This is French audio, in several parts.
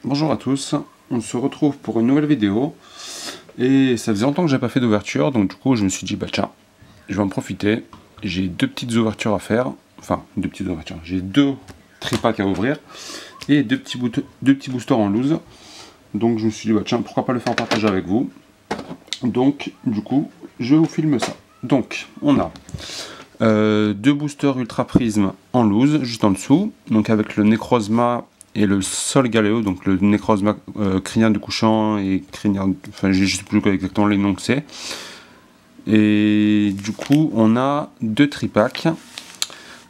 Bonjour à tous, on se retrouve pour une nouvelle vidéo et ça faisait longtemps que j'ai pas fait d'ouverture, donc du coup je me suis dit bah tiens, je vais en profiter. J'ai deux petites ouvertures à faire, enfin deux petites ouvertures, j'ai deux tripacks à ouvrir et deux petits boosters en loose, donc je me suis dit bah tiens, pourquoi pas le faire partager avec vous. Donc du coup je vous filme ça. Donc on a deux boosters Ultra Prism en loose juste en dessous, donc avec le Necrozma et le Sol Galéo, donc le Necrozma Criniard du couchant et Criniard, enfin je sais plus exactement les noms que c'est. Et du coup on a deux tripacks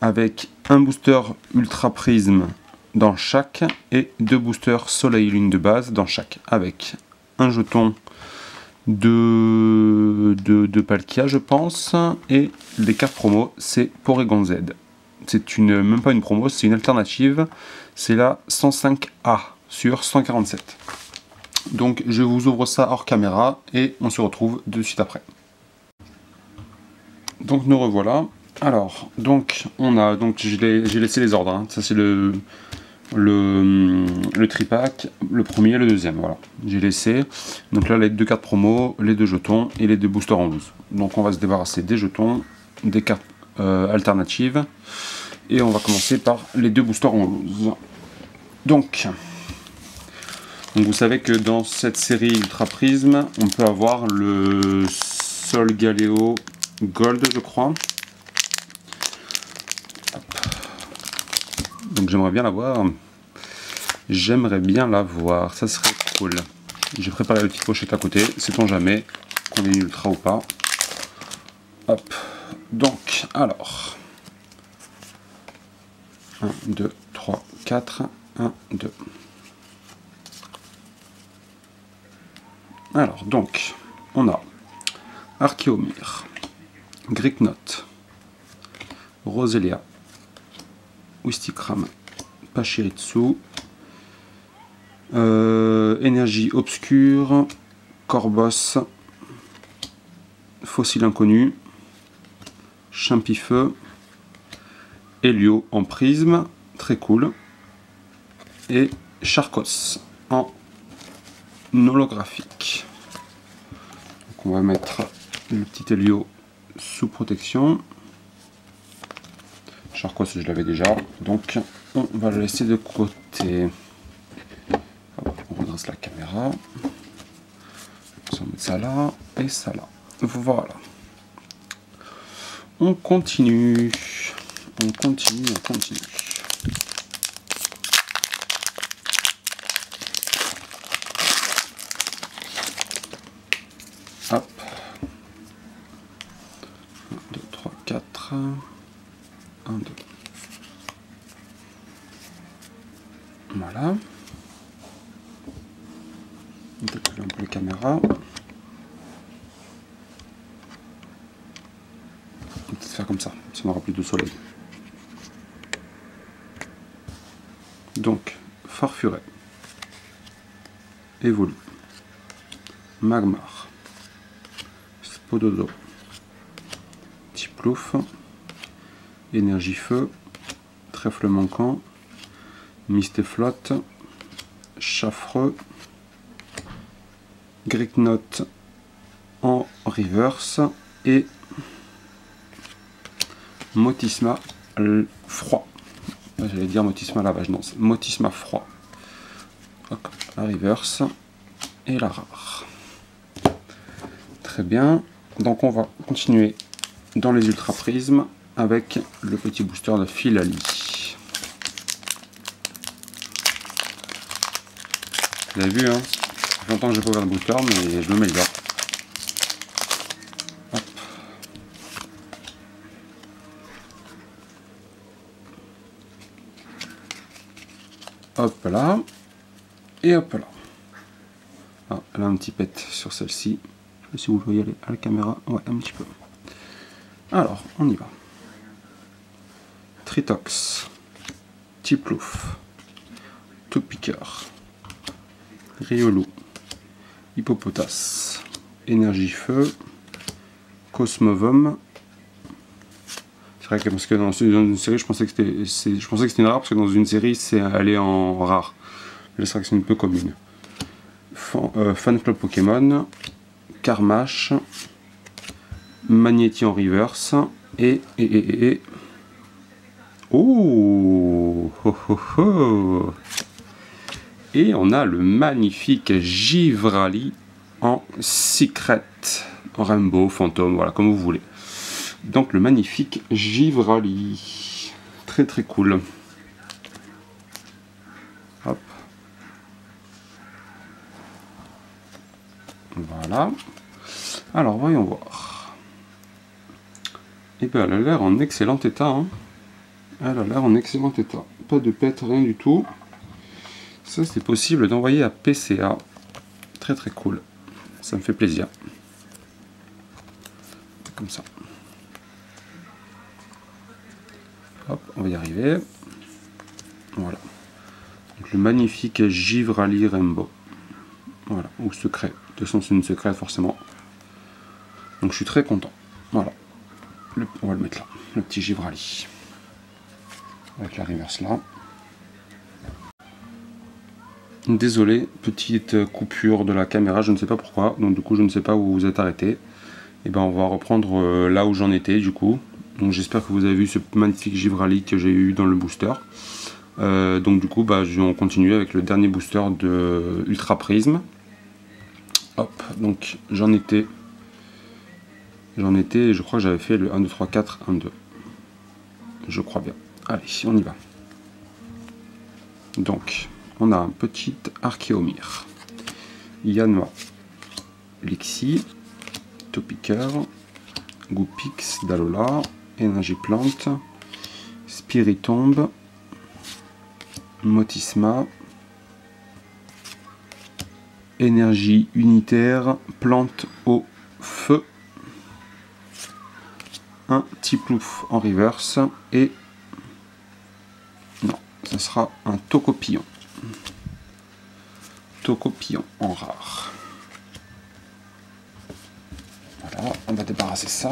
avec un booster Ultra Prism dans chaque et deux boosters Soleil Lune de base dans chaque, avec un jeton de Palkia je pense, et les cartes promo c'est Porygon Z. C'est même pas une promo, c'est une alternative, c'est la 105A sur 147. Donc je vous ouvre ça hors caméra et on se retrouve de suite après. Donc nous revoilà. Alors donc on a, donc j'ai laissé les ordres, hein. Ça c'est le tripack, le premier et le deuxième, voilà. J'ai laissé, donc là les deux cartes promo, les deux jetons et les deux boosters en loose. Donc on va se débarrasser des jetons, des cartes alternatives, et on va commencer par les deux boosters en loose. Donc vous savez que dans cette série Ultra Prism, on peut avoir le Sol Galéo Gold, je crois. Donc j'aimerais bien l'avoir. J'aimerais bien l'avoir, ça serait cool. J'ai préparé la petite pochette à côté, sait-on jamais qu'on est ultra ou pas. Hop, donc, alors. 1, 2, 3, 4, 1, 2. Alors, donc, on a Archeomir, Greeknot, Roselia, Wistikram, Pachirisu, Énergie Obscure, Corboss, Fossile Inconnu, Champifeu, Helio en prisme, très cool, et Charcos en holographique. Donc on va mettre le petit Helio sous protection. Charcos je l'avais déjà, donc on va le laisser de côté. On redresse la caméra. On va mettre ça là et ça là. Voilà. On continue. On continue. Hop. 1, 2, 3, 4. 1, 2. Voilà. On peut coller un peu la caméra. On va peut-être faire comme ça on aura plus de soleil. Donc, Farfuret, Évolu, Magmar, Spododo, Tiplouf, Énergie Feu, Trèfle Manquant, Mistéflotte, Chaffreux, Greeknot en reverse et Motisma froid. J'allais dire Motisma lavage, non, c'est Motisma froid. Hop, la reverse et la rare. Très bien, donc on va continuer dans les Ultra Prism avec le petit booster de Philali. Vous avez vu, hein, ça fait longtemps que j'ai pas ouvert le booster, mais je me mets le gars. Hop là, et hop là. Ah, elle a un petit pet sur celle-ci. Je sais pas si vous voyez à la caméra, ouais, un petit peu. Alors, on y va. Tritox, Tiplouf, Topiqueur, Riolu, Hippopotas, Énergie Feu, Cosmovum. C'est vrai que parce que dans une série, je pensais que c'était une rare, parce que dans une série, elle est en rare. l'extraction peu commune. Fan Club Pokémon, Carmash, Magnéti en reverse, et... Oh, oh, oh, oh. Et on a le magnifique Givrali en Secret, Rainbow, Fantôme, voilà, comme vous voulez. Donc le magnifique Givrali. Très très cool. Hop. Voilà. Alors voyons voir. Et bien elle a l'air en excellent état. Hein. Elle a l'air en excellent état. Pas de pète, rien du tout. Ça c'est possible d'envoyer à PCA. Très très cool. Ça me fait plaisir. Comme ça. Hop, on va y arriver. Voilà. Donc, le magnifique Givrali Rainbow. Voilà, ou secret. De toute façon, c'est une secrète forcément. Donc, je suis très content. Voilà. On va le mettre là. Le petit Givrali. Avec la reverse là. Désolé, petite coupure de la caméra, je ne sais pas pourquoi. Donc, du coup, je ne sais pas où vous êtes arrêté. Et ben, on va reprendre là où j'en étais, du coup. Donc j'espère que vous avez vu ce magnifique Givrali que j'ai eu dans le booster. Donc du coup, on continue avec le dernier booster de Ultra Prism. Hop, donc j'en étais, je crois que j'avais fait le 1, 2, 3, 4, 1, 2. Je crois bien. Allez, on y va. Donc, on a un petit Archéomir, Yanma, Lixie, Topiqueur, Goupix, Dalola, Énergie Plante, Spiritombe, Motisma, Énergie Unitaire, Plante au Feu, un Tiplouf en reverse et non, ça sera un Tocopillon. Tocopillon en rare. Voilà, on va débarrasser ça.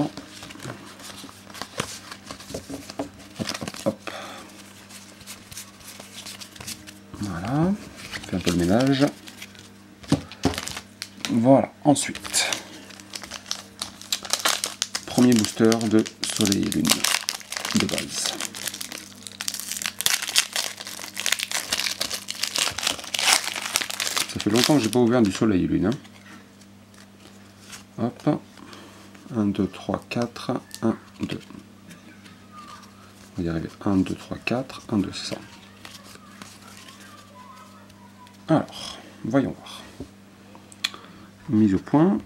Hop. Voilà, on fait un peu le ménage. Voilà, ensuite, premier booster de Soleil et Lune de base. Ça fait longtemps que j'ai pas ouvert du Soleil et Lune. Hein. Hop, 1, 2, 3, 4, 1, 2. On va y arriver. 1, 2, 3, 4, 1, 2, c'est ça. Alors, voyons voir. Mise au point.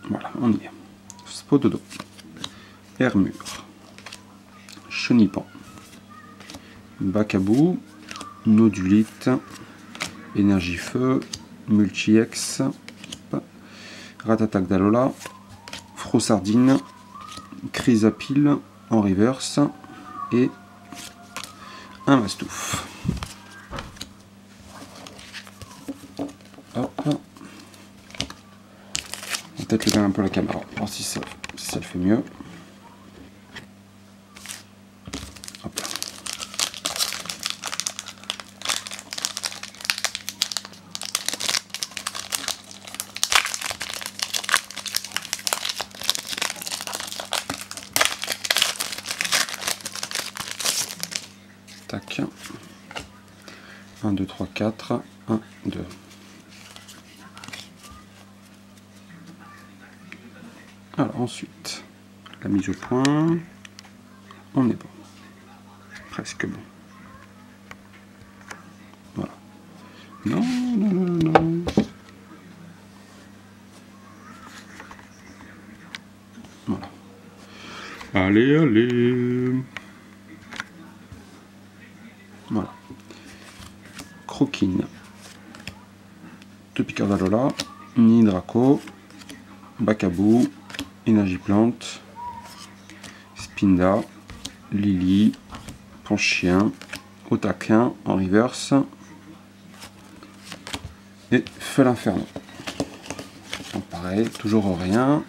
Voilà, on y est. Spododo, Hermure, Chenipan, Bacabou, Nodulite, Énergie Feu, Multi-X, Ratatac Dalola, Frossardine, Chrysapile en reverse et un Mastouf. Hop. On va peut-être lever un peu la caméra, voir si ça le fait mieux. Hop. Tac. 1, 2, 3, 4, 1, 2. Alors ensuite, la mise au point, on est bon. Presque bon. Voilà. Non, non, non, non. Voilà. Allez, allez. Voilà. Croquine. Topiqueur d'Alola. Nidraco. Bacabou. Énergie Plante. Spinda. Lily. Ponchien. Otaquin en reverse. Et Feu l'Inferno. Donc pareil, toujours rien.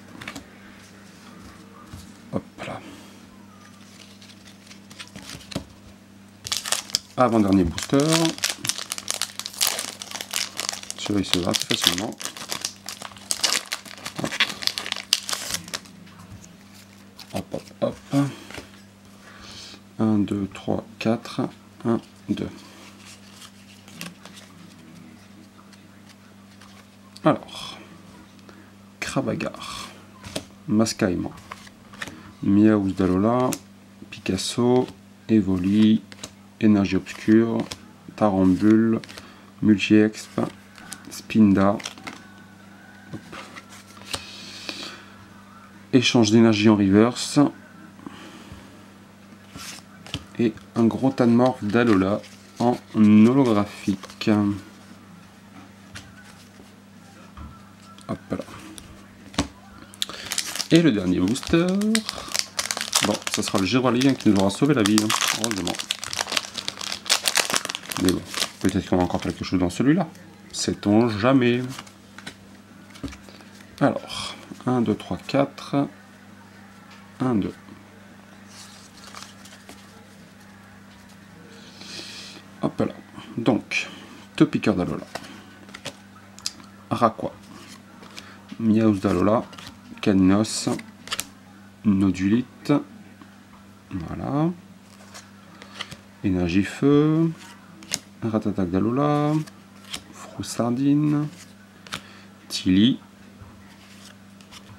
Hop là. avant-dernier booster. Celui-là il se voit assez facilement. Hop, hop, hop. 1, 2, 3, 4. 1, 2. Alors, Cravagar, Mascaïman, Miaouz d'Alola, Picasso, Evoli, Énergie Obscure, Tarambule, Multi-Exp, Spinda, hop. Échange d'énergie en reverse, et un gros Tanmorph d'Alola en holographique. Hop là. Et le dernier booster, bon, ça sera le Givralien qui nous aura sauvé la vie, hein, heureusement. Mais bon, peut-être qu'on a encore quelque chose dans celui-là. Sait-on jamais. Alors, 1, 2, 3, 4. 1, 2. Hop là. Donc, Topiqueur d'Alola. Araqua. Miaouz d'Alola. Caninos. Nodulite. Voilà. Énergie Feu. Ratatac d'Alola. Froussardine. Tilly.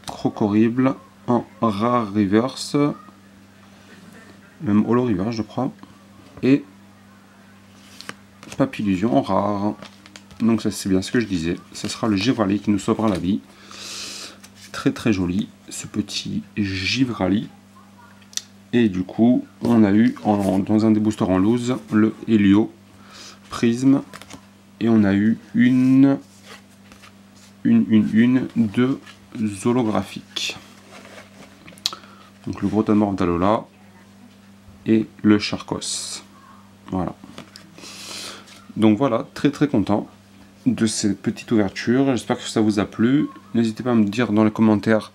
Crocorible en rare reverse. Même holo reverse, je crois. Et Papillusion en rare. Donc ça c'est bien ce que je disais. Ça sera le Givrali qui nous sauvera la vie. Très très joli ce petit Givrali. Et du coup on a eu dans un des boosters en loose le Helio Prisme. Et on a eu deux holographiques. Donc le gros Tanmorph d'Alola et le Charcos. Voilà. Donc voilà, très très content de cette petite ouverture. J'espère que ça vous a plu. N'hésitez pas à me dire dans les commentaires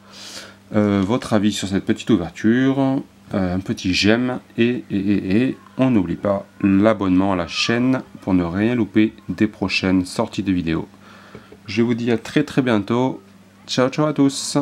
votre avis sur cette petite ouverture. Un petit j'aime et on n'oublie pas l'abonnement à la chaîne pour ne rien louper des prochaines sorties de vidéos. Je vous dis à très très bientôt. Ciao ciao à tous.